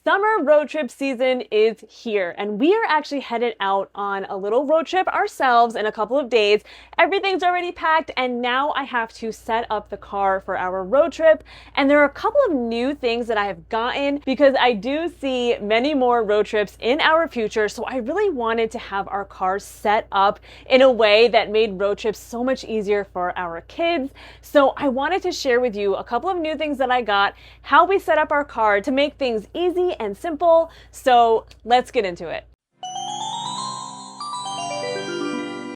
Summer road trip season is here, and we are actually headed out on a little road trip ourselves in a couple of days. Everything's already packed, and now I have to set up the car for our road trip. And there are a couple of new things that I have gotten because I do see many more road trips in our future. So I really wanted to have our car set up in a way that made road trips so much easier for our kids. So I wanted to share with you a couple of new things that I got, how we set up our car to make things easy and simple. So let's get into it.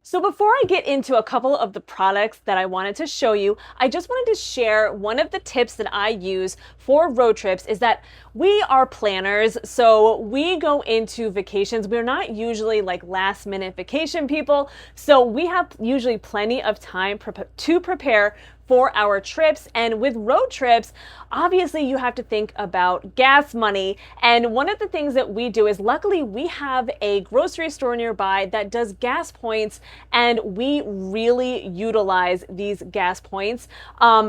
So before I get into a couple of the products that I wanted to show you, I just wanted to share one of the tips that I use for road trips is that we are planners. So we go into vacations. We're not usually like last minute vacation people. So we have usually plenty of time to prepare for our trips. And with road trips, obviously you have to think about gas money. And one of the things that we do is luckily we have a grocery store nearby that does gas points, and we really utilize these gas points.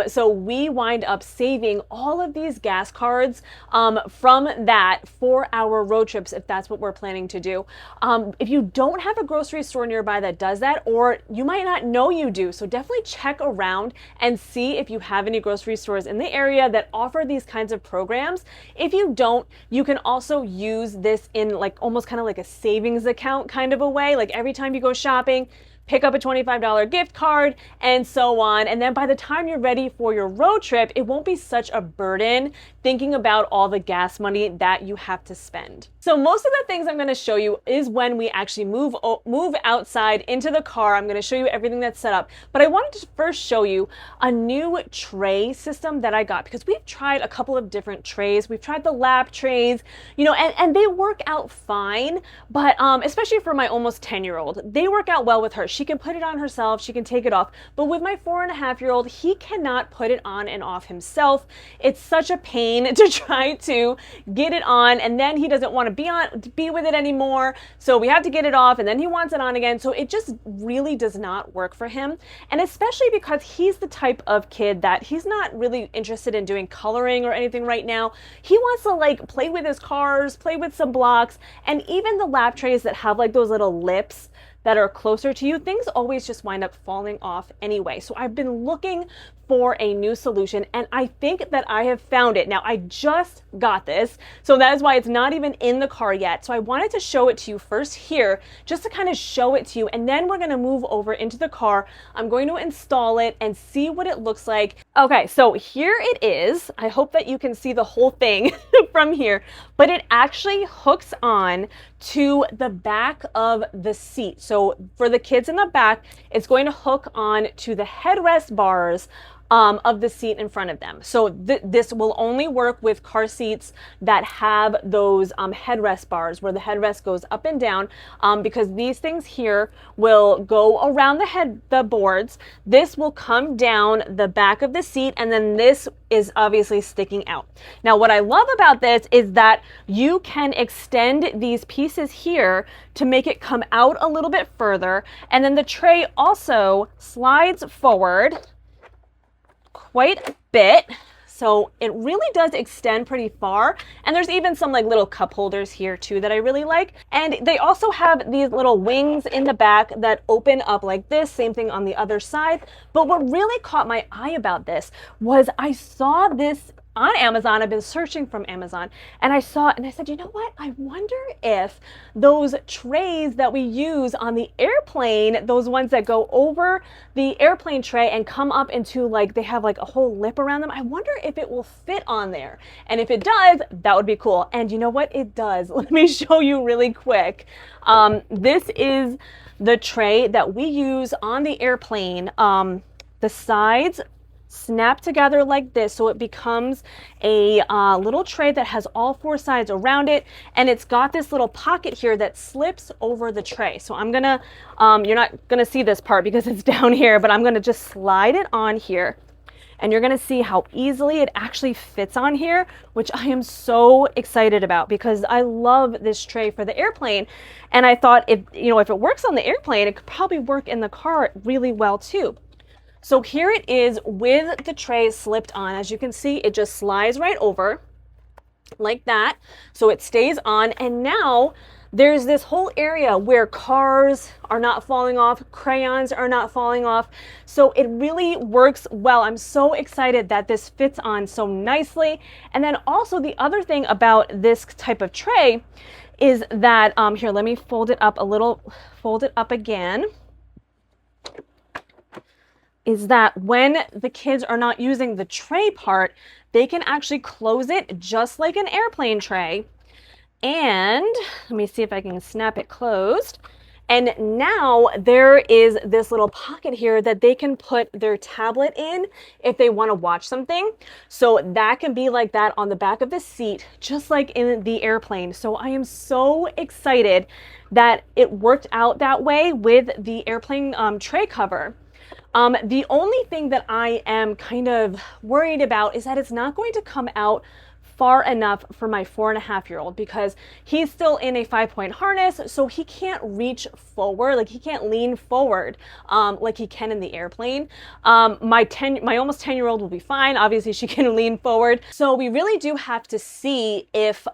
So we wind up saving all of these gas cards from that for our road trips, if that's what we're planning to do. If you don't have a grocery store nearby that does that, or you might not know you do, so definitely check around and see if you have any grocery stores in the area that offer these kinds of programs. If you don't, you can also use this in like almost kind of like a savings account kind of a way. Like every time you go shopping, pick up a $25 gift card and so on. And then by the time you're ready for your road trip, it won't be such a burden thinking about all the gas money that you have to spend. So most of the things I'm going to show you is when we actually move outside into the car. I'm going to show you everything that's set up. But I wanted to first show you a new tray system that I got because we've tried a couple of different trays. We've tried the lap trays, you know, and they work out fine. But especially for my almost 10-year-old, they work out well with her. She can put it on herself, she can take it off. But with my 4.5-year-old, he cannot put it on and off himself. It's such a pain to try to get it on, and then he doesn't want to be with it anymore. So we have to get it off, and then he wants it on again. So it just really does not work for him. And especially because he's the type of kid that he's not really interested in doing coloring or anything right now. He wants to like play with his cars, play with some blocks, and even the lap trays that have like those little lips that are closer to you, things always just wind up falling off anyway. So I've been looking for a new solution, and I think that I have found it. Now, I just got this, so that is why it's not even in the car yet. So I wanted to show it to you first here, just to kind of show it to you, and then we're gonna move over into the car. I'm going to install it and see what it looks like. Okay, so here it is. I hope that you can see the whole thing from here, but it actually hooks on to the back of the seat. So for the kids in the back, it's going to hook on to the headrest bars of the seat in front of them. So this will only work with car seats that have those headrest bars where the headrest goes up and down, because these things here will go around the boards. This will come down the back of the seat, and then this is obviously sticking out. Now, what I love about this is that you can extend these pieces here to make it come out a little bit further, and then the tray also slides forward quite a bit. So it really does extend pretty far. And there's even some like little cup holders here too that I really like. And they also have these little wings in the back that open up like this, same thing on the other side. But what really caught my eye about this was I saw this on Amazon. I've been searching from Amazon, and I saw it and I said, you know what? I wonder if those trays that we use on the airplane, those ones that go over the airplane tray and come up into like, they have like a whole lip around them. I wonder if it will fit on there. And if it does, that would be cool. And you know what? It does. Let me show you really quick. This is the tray that we use on the airplane. The sides snap together like this, so it becomes a little tray that has all four sides around it, and it's got this little pocket here that slips over the tray. So I'm gonna, you're not gonna see this part because it's down here, but I'm gonna just slide it on here, and you're gonna see how easily it actually fits on here, which I am so excited about because I love this tray for the airplane. And I thought if it works on the airplane, it could probably work in the car really well too. So here it is with the tray slipped on. As you can see, it just slides right over. like that. So it stays on. And now there's this whole area where cars are not falling off, crayons are not falling off. So it really works well. I'm so excited that this fits on so nicely. And then also the other thing about this type of tray is that, here, let me fold it up a little, fold it up again, is that when the kids are not using the tray part, they can actually close it just like an airplane tray. And let me see if I can snap it closed. And now there is this little pocket here that they can put their tablet in if they want to watch something. So that can be like that on the back of the seat, just like in the airplane. So I am so excited that it worked out that way with the airplane tray cover. The only thing that I am kind of worried about is that it's not going to come out far enough for my 4.5-year-old because he's still in a 5-point harness, so he can't reach forward, like he can't lean forward like he can in the airplane. My almost 10-year-old will be fine. Obviously, she can lean forward. So we really do have to see if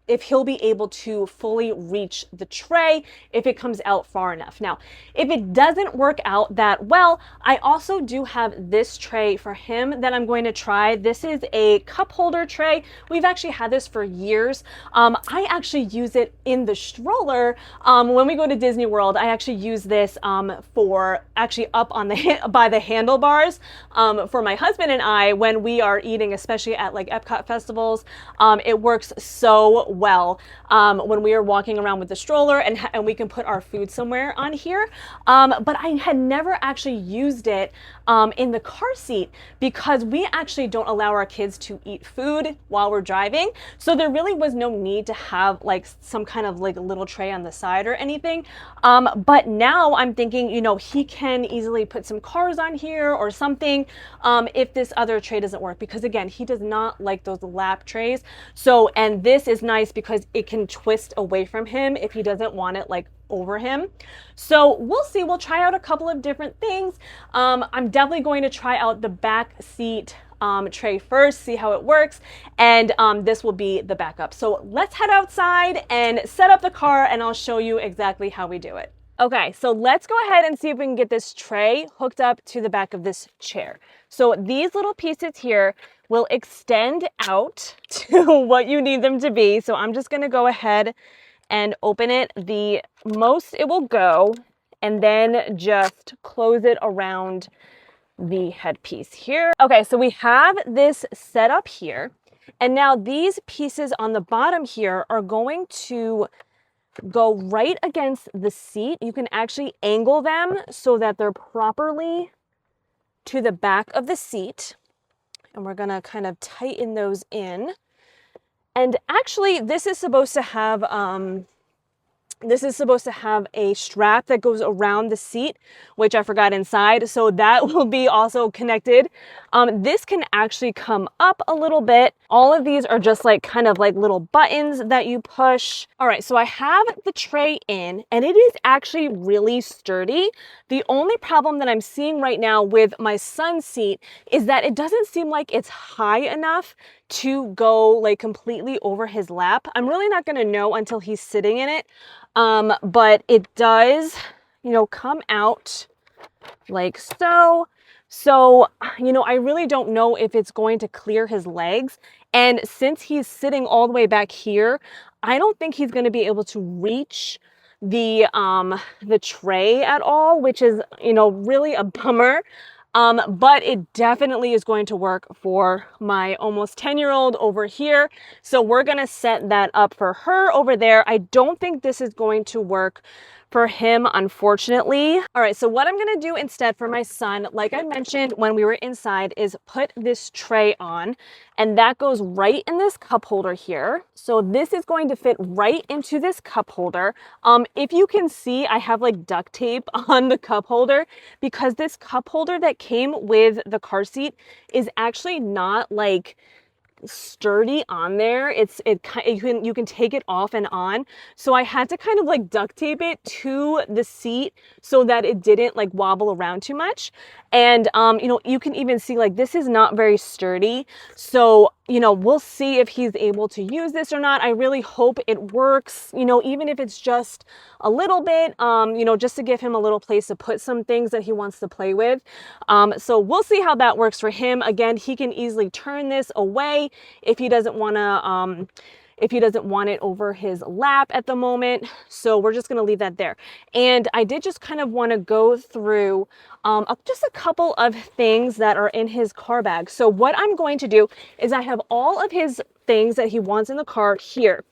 if he'll be able to fully reach the tray if it comes out far enough. Now, if it doesn't work out that well, I also do have this tray for him that I'm going to try. This is a cup holder tray. We've actually had this for years. I actually use it in the stroller. When we go to Disney World, I actually use this for actually up on the by the handlebars for my husband and I when we are eating, especially at like Epcot festivals. It works so well when we are walking around with the stroller and we can put our food somewhere on here. But I had never actually used it in the car seat because we actually don't allow our kids to eat food while we're driving. So there really was no need to have like some kind of like little tray on the side or anything. But now I'm thinking, he can easily put some cars on here or something if this other tray doesn't work, because again, he does not like those lap trays. So, and this is nice because it can twist away from him if he doesn't want it like over him. So we'll see. We'll try out a couple of different things. I'm definitely going to try out the back seat tray first, see how it works, and this will be the backup. So let's head outside and set up the car and I'll show you exactly how we do it. Okay, so let's go ahead and see if we can get this tray hooked up to the back of this chair. So these little pieces here will extend out to what you need them to be. So I'm just gonna go ahead and open it the most it will go, and then just close it around the headpiece here. Okay, so we have this set up here, and now these pieces on the bottom here are going to go right against the seat. You can actually angle them so that they're properly to the back of the seat. And we're gonna kind of tighten those in. And actually, this is supposed to have a strap that goes around the seat, which I forgot inside. So that will be also connected. This can actually come up a little bit. All of these are just like kind of like little buttons that you push. All right, so I have the tray in and it is actually really sturdy. The only problem that I'm seeing right now with my son's seat is that it doesn't seem like it's high enough to go like completely over his lap. I'm really not gonna know until he's sitting in it. But it does, come out like so. So, I really don't know if it's going to clear his legs. And since he's sitting all the way back here, I don't think he's going to be able to reach the tray at all, which is, really a bummer. But it definitely is going to work for my almost 10-year-old over here. So we're going to set that up for her over there. I don't think this is going to work for him, unfortunately. All right, so what I'm gonna do instead for my son, like I mentioned when we were inside, is put this tray on, and that goes right in this cup holder here. So this is going to fit right into this cup holder. If you can see, I have like duct tape on the cup holder because this cup holder that came with the car seat is actually not like sturdy on there. You can take it off and on. So I had to kind of like duct tape it to the seat so that it didn't like wobble around too much. And you know, you can even see like this is not very sturdy. So, you know, we'll see if he's able to use this or not. I really hope it works, you know, even if it's just a little bit, you know, just to give him a little place to put some things that he wants to play with. So we'll see how that works for him. Again, he can easily turn this away if he doesn't want to, if he doesn't want it over his lap at the moment. So we're just going to leave that there. And I did just kind of want to go through just a couple of things that are in his car bag. So what I'm going to do is I have all of his things that he wants in the car here.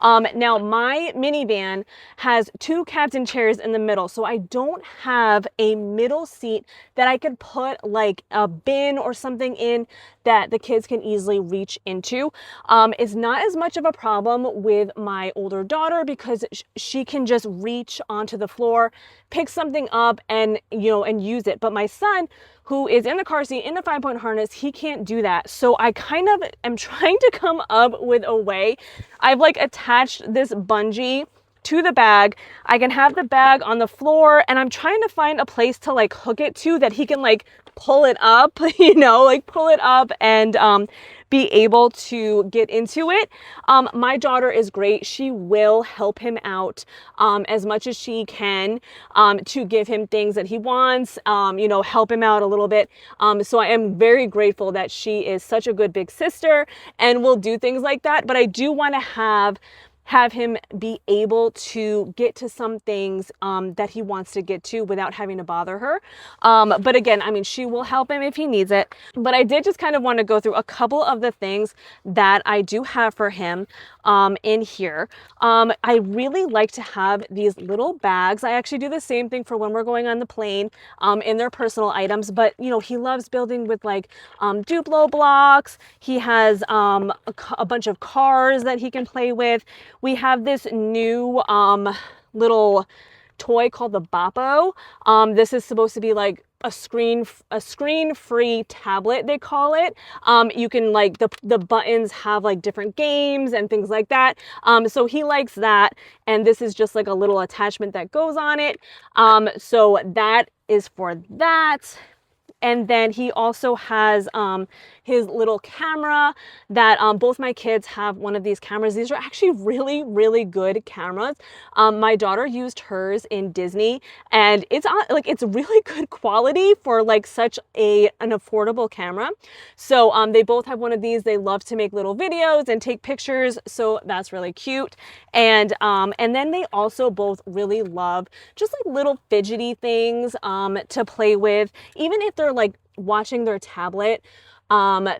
Now my minivan has 2 captain chairs in the middle, so I don't have a middle seat that I could put like a bin or something in that the kids can easily reach into. It's not as much of a problem with my older daughter because she can just reach onto the floor, pick something up and, you know, and use it. But my son, who is in the car seat in the 5-point harness, he can't do that. So I kind of am trying to come up with a way. I've like attached this bungee to the bag. I can have the bag on the floor and I'm trying to find a place to like hook it to that he can like pull it up, you know, like pull it up and be able to get into it. My daughter is great. She will help him out as much as she can to give him things that he wants, you know, help him out a little bit. So I am very grateful that she is such a good big sister and will do things like that. But I do want to have him be able to get to some things that he wants to get to without having to bother her. But again, I mean, she will help him if he needs it. But I did just kind of want to go through a couple of the things that I do have for him in here. I really like to have these little bags. I actually do the same thing for when we're going on the plane in their personal items. But, you know, he loves building with like Duplo blocks. He has a bunch of cars that he can play with. We have this new little toy called the Boppo. This is supposed to be like a screen-free tablet, they call it. You can like the buttons have like different games and things like that. So he likes that, and this is just like a little attachment that goes on it. So that is for that. And then he also has his little camera that both my kids have one of these cameras. These are actually really, really good cameras. My daughter used hers in Disney, and it's really good quality for like such an affordable camera. So they both have one of these. They love to make little videos and take pictures, so that's really cute. And then they also both really love just like little fidgety things to play with, even if they're like watching their tablet.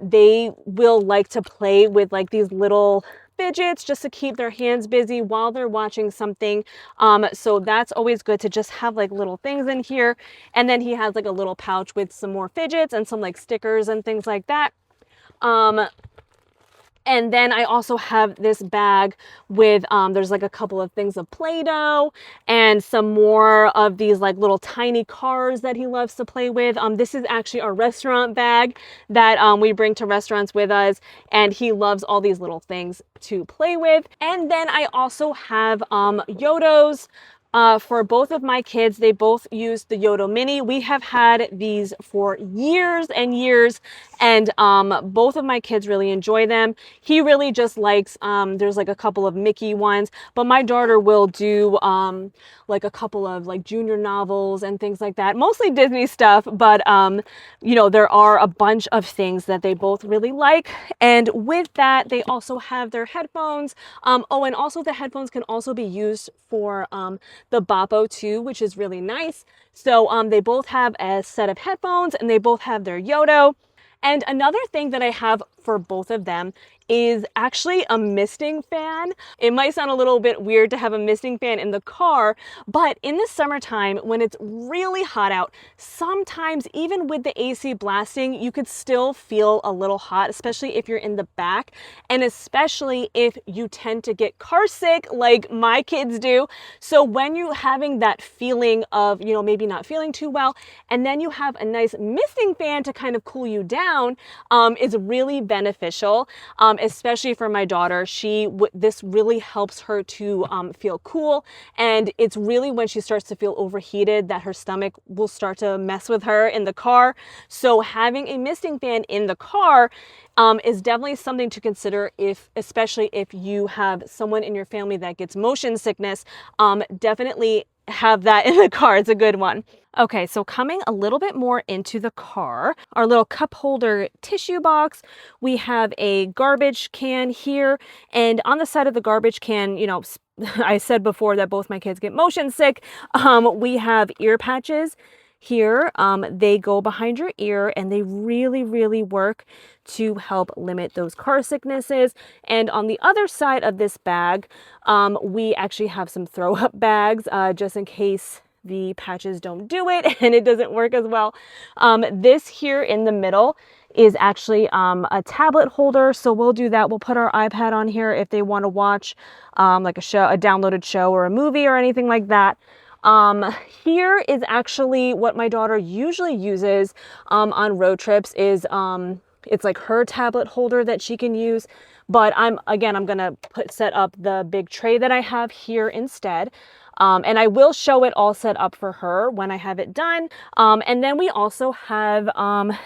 They will like to play with like these little fidgets just to keep their hands busy while they're watching something. So that's always good to just have like little things in here. And then he has like a little pouch with some more fidgets and some like stickers and things like that. And then I also have this bag with, there's like a couple of things of Play-Doh and some more of these like little tiny cars that he loves to play with. This is actually our restaurant bag that we bring to restaurants with us, and he loves all these little things to play with. And then I also have Yodos. For both of my kids. They both use the Yodo Mini. We have had these for years and years, and both of my kids really enjoy them. He really just likes, there's like a couple of Mickey ones, but my daughter will do like a couple of like junior novels and things like that. Mostly Disney stuff, but you know, there are a bunch of things that they both really like. And with that, they also have their headphones. Oh, and also the headphones can also be used for the Boppo too, which is really nice. So they both have a set of headphones and they both have their Yodo. And another thing that I have for both of them is actually a misting fan. It might sound a little bit weird to have a misting fan in the car, but in the summertime when it's really hot out, sometimes even with the AC blasting, you could still feel a little hot, especially if you're in the back, and especially if you tend to get car sick like my kids do. So when you're having that feeling of, you know, maybe not feeling too well, and then you have a nice misting fan to kind of cool you down, is really beneficial, especially for my daughter. This really helps her to feel cool, and it's really when she starts to feel overheated that her stomach will start to mess with her in the car. So having a misting fan in the car is definitely something to consider, especially if you have someone in your family that gets motion sickness. Definitely have that in the car. It's a good one. Okay, so coming a little bit more into the car, our little cup holder tissue box, we have a garbage can here, and on the side of the garbage can, you know, I said before that both my kids get motion sick. We have ear patches here. They go behind your ear, and they really, really work to help limit those car sicknesses. And on the other side of this bag, we actually have some throw up bags, just in case the patches don't do it and it doesn't work as well. This here in the middle is actually a tablet holder, so we'll do that. We'll put our iPad on here if they want to watch like a downloaded show or a movie or anything like that. Here is actually what my daughter usually uses on road trips. It's like her tablet holder that she can use, but I'm gonna set up the big tray that I have here instead. And I will show it all set up for her when I have it done. And then we also have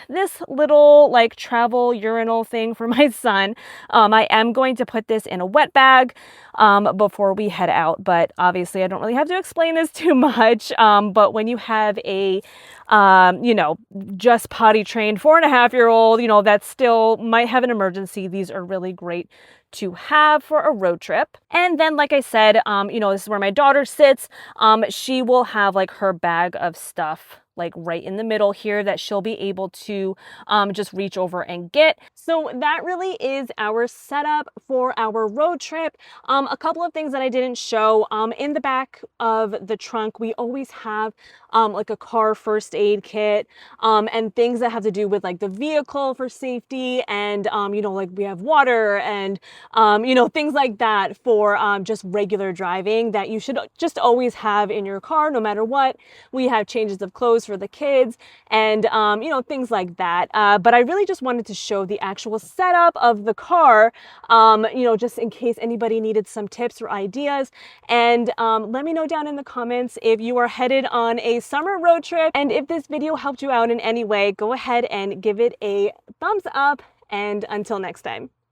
this little like travel urinal thing for my son. I am going to put this in a wet bag before we head out, but obviously I don't really have to explain this too much. But when you have a just potty trained 4.5-year-old, that still might have an emergency, these are really great to have for a road trip. And then, like I said, this is where my daughter sits. She will have like her bag of stuff like right in the middle here that she'll be able to just reach over and get. So that really is our setup for our road trip. A couple of things that I didn't show. In the back of the trunk, we always have like a car first aid kit and things that have to do with like the vehicle for safety, and like we have water and things like that for just regular driving that you should just always have in your car no matter what. We have changes of clothes for the kids and things like that, but I really just wanted to show the actual setup of the car, just in case anybody needed some tips or ideas. And let me know down in the comments if you are headed on a summer road trip, and if this video helped you out in any way, go ahead and give it a thumbs up, and until next time.